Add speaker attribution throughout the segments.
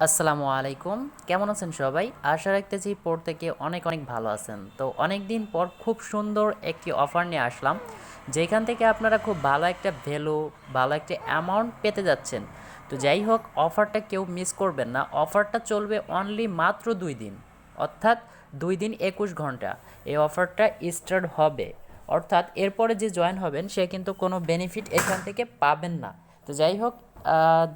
Speaker 1: আসসালামু আলাইকুম। কেমন আছেন সবাই? আশা রাখতেছি প্রত্যেকে অনেক অনেক ভালো আছেন। তো অনেক দিন পর খুব সুন্দর একটি অফার নিয়ে আসলাম, যেখান থেকে আপনারা খুব ভালো একটা ভ্যালু, ভালো একটা অ্যামাউন্ট পেতে যাচ্ছেন। তো যাই হোক, অফারটা কেউ মিস করবেন না। অফারটা চলবে অনলি মাত্র 2 দিন, অর্থাৎ 2 দিন 21 ঘন্টা এই অফারটা স্টার্ট হবে। অর্থাৎ এরপরে যে জয়েন হবেন সে কিন্তু কোনো বেনিফিট এখান থেকে পাবেন না। তো যাই হোক,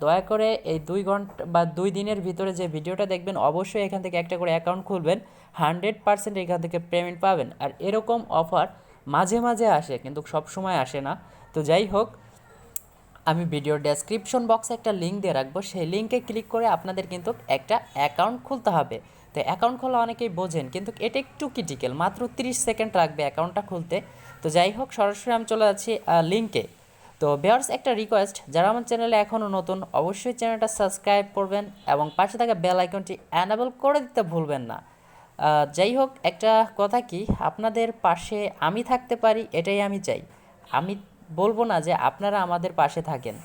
Speaker 1: দয়া করে এই 2 ঘন্টা বা 2 দিনের ভিতরে যে ভিডিওটা দেখবেন অবশ্যই এখান থেকে একটা করে অ্যাকাউন্ট খুলবেন। 100% এখান থেকে পেমেন্ট পাবেন। আর এরকম অফার মাঝে মাঝে আসে, কিন্তু সব সময় আসে না। তো যাই হোক, আমি ভিডিওর ডেসক্রিপশন বক্সে একটা লিঙ্ক দিয়ে রাখবো, সেই লিঙ্কে ক্লিক করে আপনাদের কিন্তু একটা অ্যাকাউন্ট খুলতে হবে। তো অ্যাকাউন্ট খোলা অনেকেই বোঝেন, কিন্তু এটা একটু ক্রিটিক্যাল, মাত্র 30 সেকেন্ড লাগবে অ্যাকাউন্টটা খুলতে। তো যাই হোক, সরাসরি আমি চলে যাচ্ছি লিঙ্কে। তো ভিউয়ার্স, একটা রিকোয়েস্ট, যারা আমার চ্যানেলে এখনও নতুন অবশ্যই চ্যানেলটা সাবস্ক্রাইব করবেন এবং পাশে থাকা বেল আইকনটি অ্যানাবল করে দিতে ভুলবেন না। যাই হোক, একটা কথা কি, আপনাদের পাশে আমি থাকতে পারি এটাই আমি চাই। আমি বলবো না যে আপনারা আমাদের পাশে থাকেন।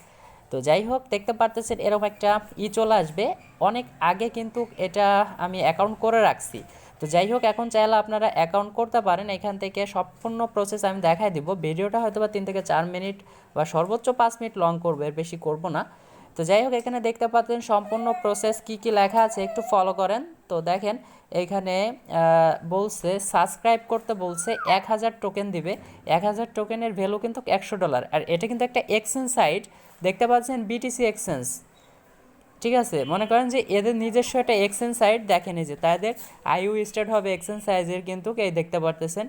Speaker 1: তো যাই হোক, দেখতে পারতেছেন এরকম একটা চলে আসবে। অনেক আগে কিন্তু এটা আমি অ্যাকাউন্ট করে রাখছি। তো যাই হোক, এখন চাইলে আপনারা অ্যাকাউন্ট করতে পারেন। এখান থেকে সম্পূর্ণ প্রসেস আমি দেখাই দিব। ভিডিওটা হয়তো বা 3 থেকে 4 মিনিট বা সর্বোচ্চ 5 মিনিট লং করবে, এর বেশি করব না। তো যাই হোক, এখানে দেখতে পাচ্ছেন সম্পূর্ণ প্রসেস কি কি লেখা আছে, একটু ফলো করেন। তো দেখেন, এখানে বলছে সাবস্ক্রাইব করতে, বলছে 1000 টোকেন দিবে। 1000 টোকেনের ভ্যালু কিন্তু $100। আর এটা কিন্তু একটা এক্সচেঞ্জ সাইট, দেখতে পাচ্ছেন বিটিসি এক্সচেঞ্জ। ঠিক আছে, মনে করেন যে এদের নিজস্ব একটা এক্সচেঞ্জ সাইট, দেখেন এই যে তাদের আইইউ স্টার্ট হবে এক্সচেঞ্জ সাইজের, কিন্তু এই দেখতে পারতেছেন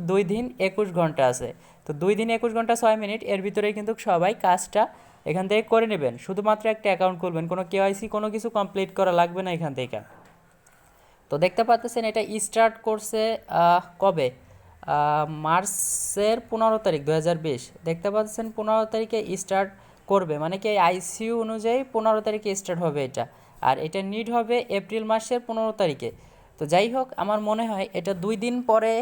Speaker 1: 2 দিন 21 ঘন্টা আছে। তো 2 দিন 21 ঘন্টা 6 মিনিট এর ভিতরেই কিন্তু সবাই কাজটা এখান থেকে করে নেবেন। শুধুমাত্র একটা অ্যাকাউন্ট খুলবেন, কোনো কেওয়াইসি কোনো কিছু কমপ্লিট করা লাগবে না এখান থেকে। তো দেখতে পাচ্ছেন এটা স্টার্ট করছে কবে, মার্চের 15 তারিখ 2020। দেখতে পাচ্ছেন 15 তারিখে স্টার্ট করবে, মানে কি আইসিইউ অনুযায়ী 15 তারিখে স্টার্ট হবে এটা। আর এটা নিড হবে এপ্রিল মাসের 15 তারিখে। তো যাই হোক, আমার মনে হয় এটা 2 দিন পরে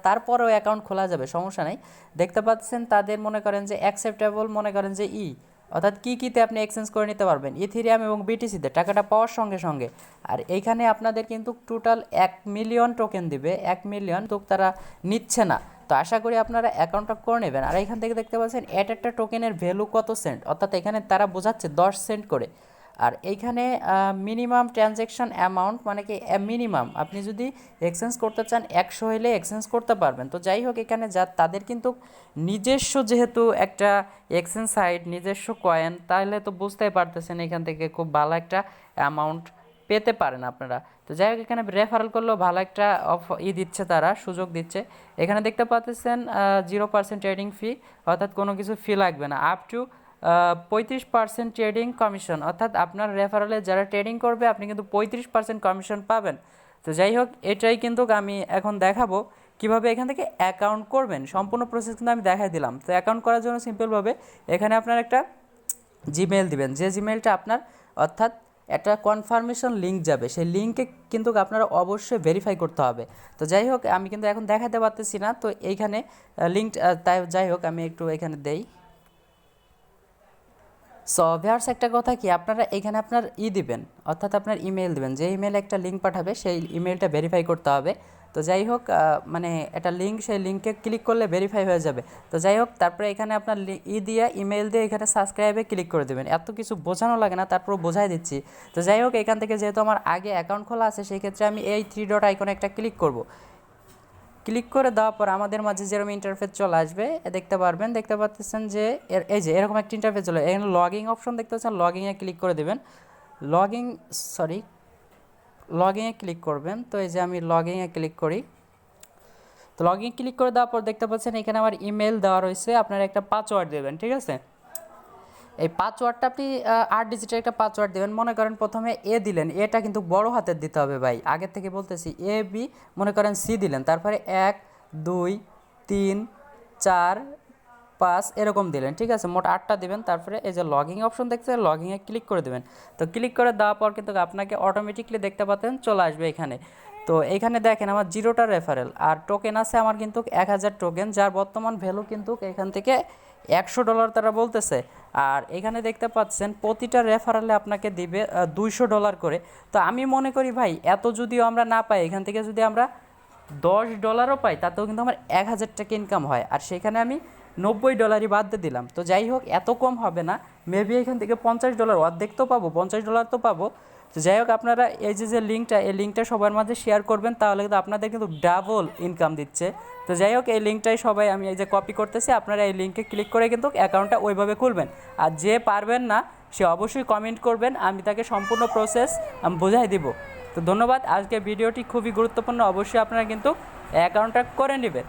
Speaker 1: তারপরেও অ্যাকাউন্ট খোলা যাবে, সমস্যা নাই। দেখতে পাচ্ছেন তাদের মনে করেন যে অ্যাকসেপ্টেবল, মনে করেন যে অর্থাৎ কীতে আপনি এক্সচেঞ্জ করে নিতে পারবেন ইথিরিয়াম এবং বিটিসিতে টাকাটা পাওয়ার সঙ্গে সঙ্গে। আর এইখানে আপনাদের কিন্তু টোটাল 1 মিলিয়ন টোকেন দিবে, 1 মিলিয়ন তো তারা নিচ্ছে না। তো আশা করি আপনারা অ্যাকাউন্টটা করে নেবেন। আর এখান থেকে দেখতে পাচ্ছেন একটা টোকেনের ভ্যালু কত সেন্ট, অর্থাৎ এখানে তারা বোঝাচ্ছে 10 সেন্ট করে। আর এইখানে মিনিমাম ট্রানজ্যাকশন অ্যামাউন্ট, মানে কি মিনিমাম আপনি যদি এক্সচেঞ্জ করতে চান 100 হলে এক্সচেঞ্জ করতে পারবেন। তো যাই হোক, এখানে যা তাদের কিন্তু নিজস্ব যেহেতু একটা এক্সচেঞ্জ সাইট, নিজস্ব কয়েন, তাহলে তো বুঝতেই পারতেছেন এখান থেকে খুব ভালো একটা অ্যামাউন্ট পেতে পারেন আপনারা। তো যাই হোক, এখানে রেফারেল করলেও ভালো একটা দিচ্ছে, তারা সুযোগ দিচ্ছে। এখানে দেখতে পাচ্ছেন 0% ট্রেডিং ফি, অর্থাৎ কোনো কিছু ফি লাগবে না। আপ টু 35% ট্রেডিং কমিশন, অর্থাৎ আপনার রেফারেলে যারা ট্রেডিং করবে আপনি কিন্তু 35% কমিশন পাবেন। তো যাই হোক, এটাই কিন্তু আমি এখন দেখাবো কিভাবে এখান থেকে অ্যাকাউন্ট করবেন। সম্পূর্ণ প্রসেস কিন্তু আমি দেখাই দিলাম। তো অ্যাকাউন্ট করার জন্য সিম্পলভাবে এখানে আপনার একটা জিমেল দিবেন, যে জিমেলটা আপনার, অর্থাৎ একটা কনফার্মেশন লিঙ্ক যাবে, সেই লিঙ্কে কিন্তু আপনারা অবশ্যই ভেরিফাই করতে হবে। তো যাই হোক, আমি কিন্তু এখন দেখাতে পারতেছি না, তো এইখানে লিঙ্ক, তাই যাই হোক আমি একটু এখানে দেই। সো ভিউয়ার্স, একটা কথা কি, আপনারা এখানে আপনার দিবেন, অর্থাৎ আপনার ইমেল দিবেন, যে ইমেলে একটা লিঙ্ক পাঠাবে সেই ইমেলটা ভেরিফাই করতে হবে। তো যাই হোক, মানে একটা লিঙ্ক, সেই লিঙ্কে ক্লিক করলে ভেরিফাই হয়ে যাবে। তো যাই হোক, তারপরে এখানে আপনার দিয়ে ইমেল দিয়ে এখানে সাবস্ক্রাইবে ক্লিক করে দেবেন। এত কিছু বোঝানো লাগে না, তারপর বোঝাই দিচ্ছি। তো যাই হোক, এখান থেকে যেহেতু আমার আগে অ্যাকাউন্ট খোলা আছে, সেই ক্ষেত্রে আমি এই 3 ডট আইকনে একটা ক্লিক করব। ক্লিক করে দেওয়ার পর আমাদের মাঝে যেরকম ইন্টারফেস চলে আসবে, দেখতে পারবেন, দেখতে পাচ্ছেন যে এই যে এরকম একটা ইন্টারফেস চলে, এখানে লগইং অপশন দেখতে পাচ্ছেন, লগইংয়ে ক্লিক করে দেবেন। লগইং সরি লগইংয়ে ক্লিক করবেন। তো এই যে আমি লগইংয়ে ক্লিক করি। তো লগইন ক্লিক করে দেওয়ার পর দেখতে পাচ্ছেন এখানে আমার ইমেল দেওয়া রয়েছে, আপনারা একটা পাসওয়ার্ড দেবেন, ঠিক আছে। এই পাসওয়ার্ডটা আপনি 8 ডিজিটের একটা পাসওয়ার্ড দেবেন। মনে করেন প্রথমে দিলেন, এটা কিন্তু বড় হাতের দিতে হবে ভাই, আগের থেকে বলতেছি। বি, মনে করেন সি দিলেন, তারপরে 1 2 3 4 5 এরকম দিলেন, ঠিক আছে, মোট 8টা দিবেন। তারপরে এই যে লগইন অপশন দেখতে, লগইনে ক্লিক করে দেবেন। তো ক্লিক করে দেওয়ার পর কিন্তু আপনাকে অটোমেটিকলি দেখতে পাচ্ছেন চলে আসবে এখানে। তো এখানে দেখেন আমার 0টা রেফারেল, আর টোকেন আছে আমার কিন্তু 1000 টোকেন, যার বর্তমান ভ্যালু কিন্তু এখান থেকে
Speaker 2: $100 তারা বলতেছে। আর এখানে দেখতে পাচ্ছেন প্রতিটা রেফারেলে আপনাকে দিবে $200 করে। তো আমি মনে করি ভাই এত যদিও আমরা না পাই, এখান থেকে যদি আমরা $10 পাই তাতেও কিন্তু আমার 1,000 টাকা ইনকাম হয়। আর সেখানে আমি $90 বাদ দিয়ে দিলাম। তো যাই হোক এত কম হবে না, মেবি এখান থেকে $50 অর্ধেক তো পাবো, $50 তো পাবো। তো যাই হোক আপনারা এই যে লিঙ্কটা, এই লিঙ্কটা সবার মাঝে শেয়ার করবেন, তাহলে কিন্তু আপনাদের কিন্তু ডাবল ইনকাম দিচ্ছে। তো যাই হোক এই লিঙ্কটাই সবাই আমি এই যে কপি করতেছি, আপনারা এই লিঙ্কে ক্লিক করে কিন্তু অ্যাকাউন্টটা ওইভাবে খুলবেন। আর যে পারবেন না সে অবশ্যই কমেন্ট করবেন, আমি তাকে সম্পূর্ণ প্রসেস আমি বোঝাই দিব। তো ধন্যবাদ। আজকে ভিডিওটি খুবই গুরুত্বপূর্ণ, অবশ্যই আপনারা কিন্তু অ্যাকাউন্টটা করে নেবেন।